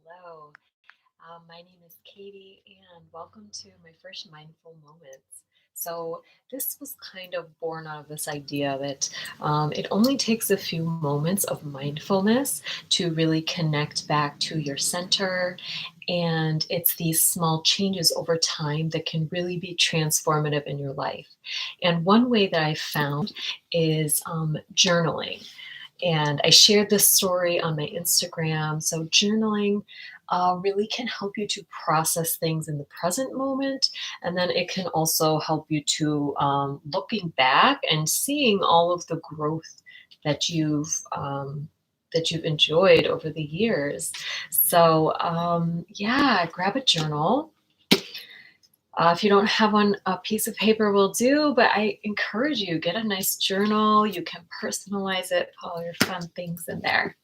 Hello. My name is Katie, and welcome to my first Mindful Moments. So, this was kind of born out of this idea that it only takes a few moments of mindfulness to really connect back to your center. And it's these small changes over time that can really be transformative in your life. And one way that I found is journaling. And I shared this story on my Instagram. So, journaling really can help you to process things in the present moment. And then it can also help you to looking back and seeing all of the growth that you've enjoyed over the years. So, yeah, grab a journal. If you don't have one, a piece of paper will do, but I encourage you, get a nice journal. You can personalize it, put all your fun things in there.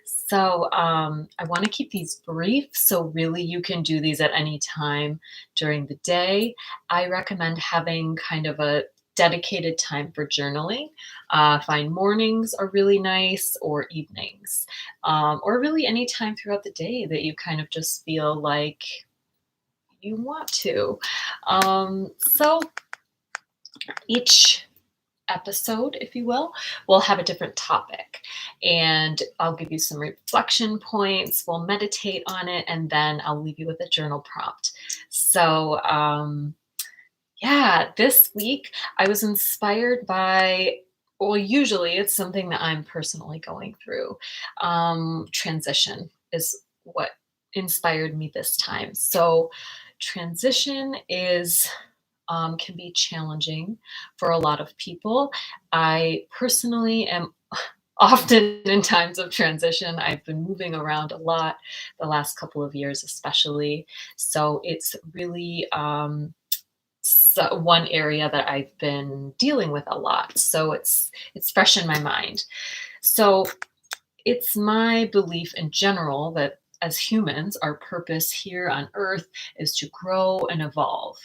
So I want to keep these brief. So really, you can do these at any time during the day. I recommend having kind of a dedicated time for journaling. Find mornings are really nice, or evenings, or really any time throughout the day that you kind of just feel like you want to. So each episode, if you will have a different topic. And I'll give you some reflection points. We'll meditate on it, and then I'll leave you with a journal prompt. So, yeah, this week I was inspired by, well, usually it's something that I'm personally going through. Transition is what inspired me this time. So, transition is can be challenging for a lot of people. I personally am often in times of transition. I've been moving around a lot the last couple of years, especially. So it's really one area that I've been dealing with a lot. So it's fresh in my mind. So it's my belief in general that as humans, our purpose here on Earth is to grow and evolve.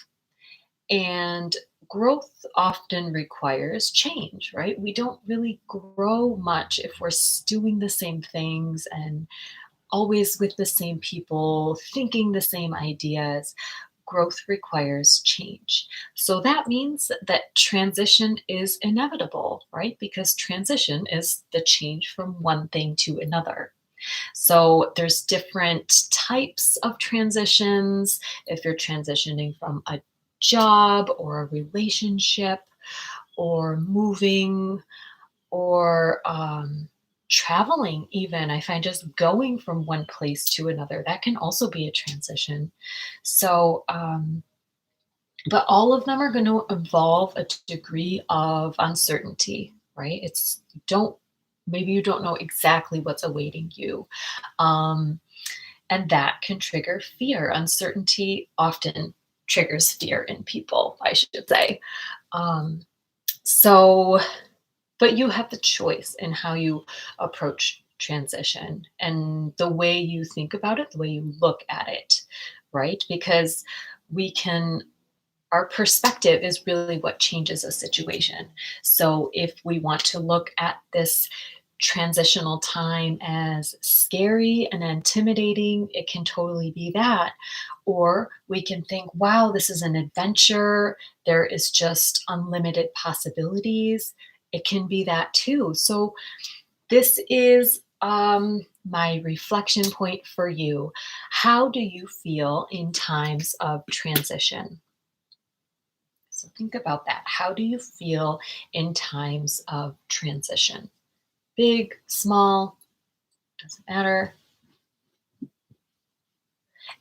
And growth often requires change, right? We don't really grow much if we're doing the same things and always with the same people, thinking the same ideas. Growth requires change. So that means that transition is inevitable, right? Because transition is the change from one thing to another. So there's different types of transitions. If you're transitioning from a job or a relationship or moving or traveling, even, I find just going from one place to another, that can also be a transition. So, but all of them are going to involve a degree of uncertainty, right? It's don't maybe you don't know exactly what's awaiting you. Um, and that can trigger fear. Uncertainty often triggers fear in people, I should say. Um, so, but you have the choice in how you approach transition and the way you think about it, the way you look at it, right? Because we can our perspective is really what changes a situation. So if we want to look at this transitional time as scary and intimidating, it can totally be that. Or we can think, wow, this is an adventure. There is just unlimited possibilities. It can be that too. So this is my reflection point for you. How do you feel in times of transition? So think about that. How do you feel in times of transition? Big, small, doesn't matter.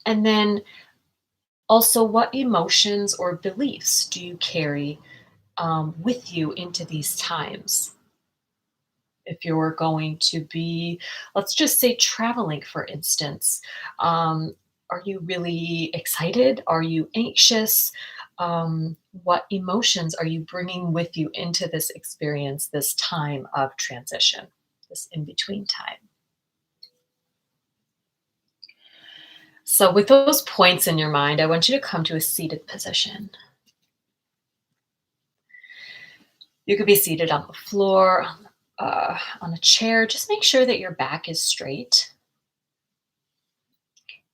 And then also, what emotions or beliefs do you carry with you into these times? If you're going to be, let's just say, traveling, for instance, are you really excited? Are you anxious? What emotions are you bringing with you into this experience, this time of transition, this in between time? So, with those points in your mind, I want you to come to a seated position. You could be seated on the floor, on a chair. Just make sure that your back is straight.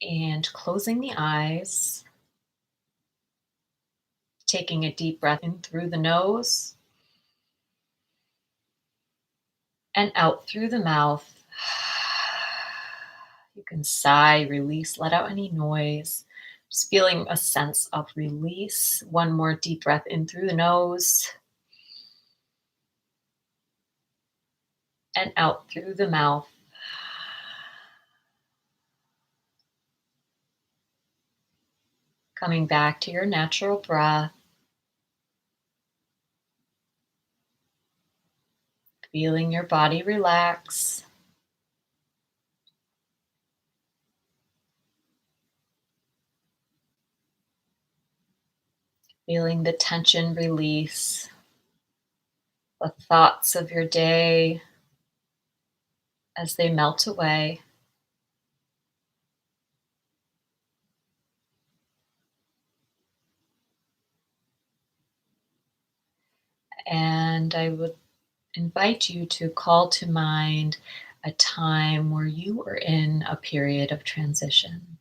And closing the eyes, taking a deep breath in through the nose and out through the mouth. You can sigh, release, let out any noise. Just feeling a sense of release. One more deep breath in through the nose and out through the mouth. Coming back to your natural breath. Feeling your body relax. Feeling the tension release. The thoughts of your day as they melt away. And I would invite you to call to mind a time where you were in a period of transition,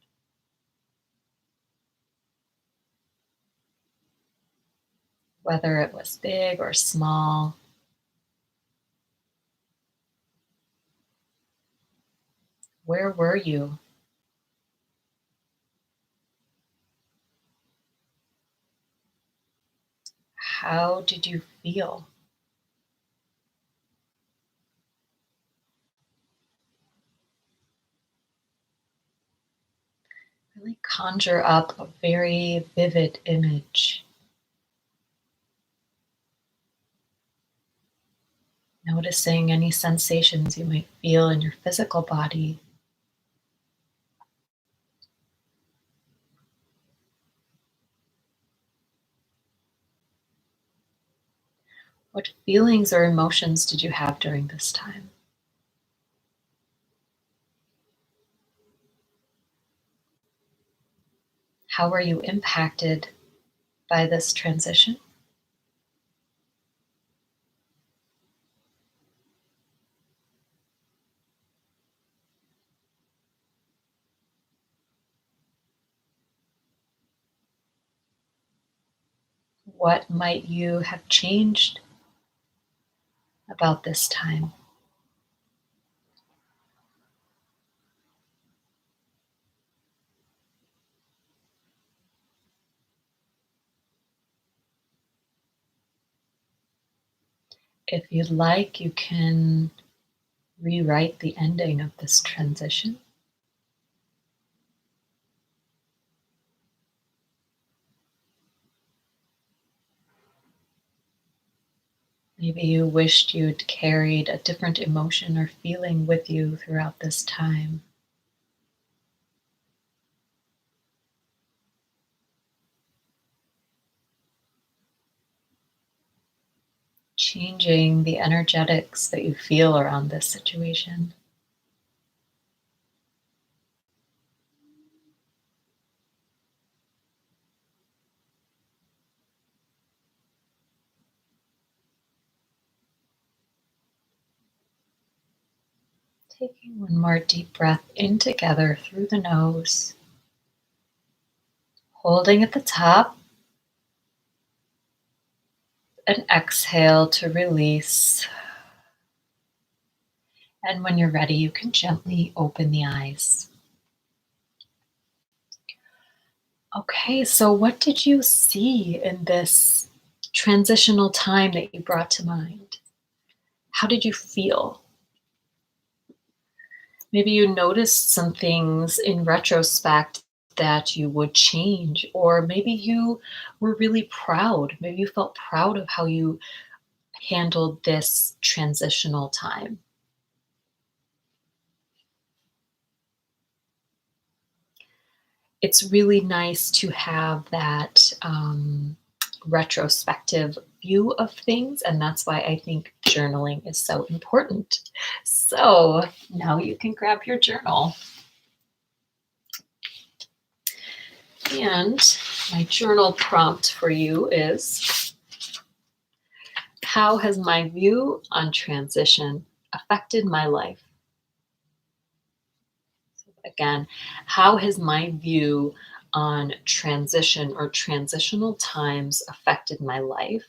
whether it was big or small. Where were you? How did you feel? Really conjure up a very vivid image. Noticing any sensations you might feel in your physical body. What feelings or emotions did you have during this time? How were you impacted by this transition? What might you have changed about this time? If you'd like, you can rewrite the ending of this transition. Maybe you wished you'd carried a different emotion or feeling with you throughout this time. Changing the energetics that you feel around this situation. Taking one more deep breath in together through the nose, holding at the top, and exhale to release. And when you're ready, you can gently open the eyes. Okay, so what did you see in this transitional time that you brought to mind? How did you feel? Maybe you noticed some things in retrospect that you would change, or maybe you were really proud. Maybe you felt proud of how you handled this transitional time. It's really nice to have that retrospective view of things, and that's why I think journaling is so important. So now you can grab your journal. And my journal prompt for you is: how has my view on transition affected my life? Again, how has my view on transition or transitional times affected my life?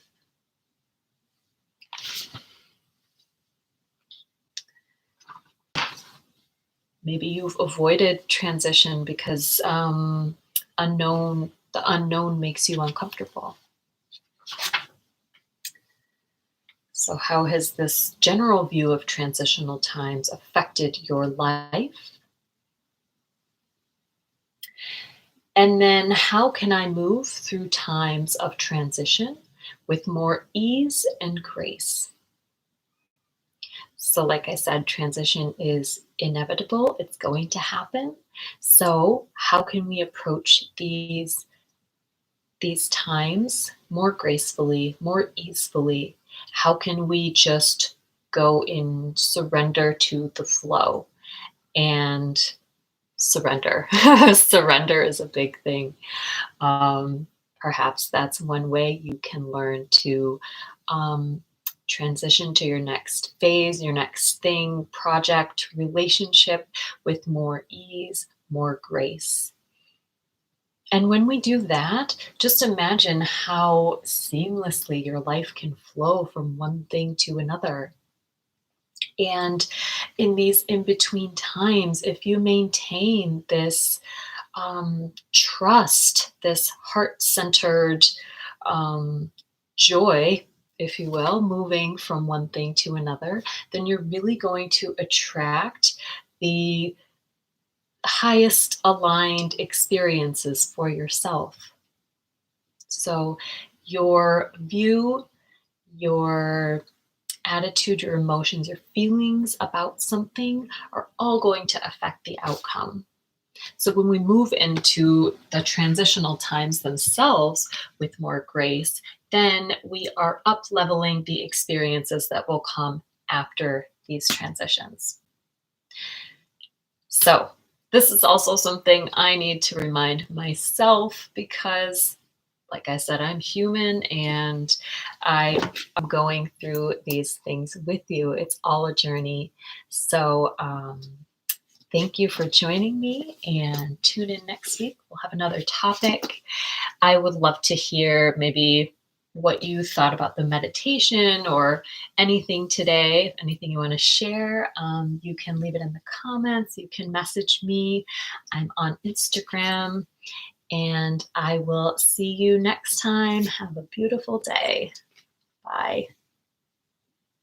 Maybe you've avoided transition because the unknown makes you uncomfortable. So, how has this general view of transitional times affected your life? And then, how can I move through times of transition with more ease and grace? So, like I said, transition is inevitable, it's going to happen. So, how can we approach these times more gracefully, more easefully? How can we just go in surrender to the flow and surrender? Surrender is a big thing. Um, Perhaps that's one way you can learn to um, transition to your next phase, your next thing, project, relationship with more ease, more grace. And when we do that, just imagine how seamlessly your life can flow from one thing to another. And in these in between times, if you maintain this trust, this heart centered joy, if you will, moving from one thing to another, then you're really going to attract the highest aligned experiences for yourself. So, your view, your attitude, your emotions, your feelings about something are all going to affect the outcome. So when we move into the transitional times themselves with more grace, then we are up leveling the experiences that will come after these transitions. So this is also something I need to remind myself because, like I said, I'm human and I'm going through these things with you. It's all a journey. So, thank you for joining me and tune in next week. We'll have another topic. I would love to hear maybe what you thought about the meditation or anything today, anything you want to share. You can leave it in the comments. You can message me. I'm on Instagram and I will see you next time. Have a beautiful day. Bye.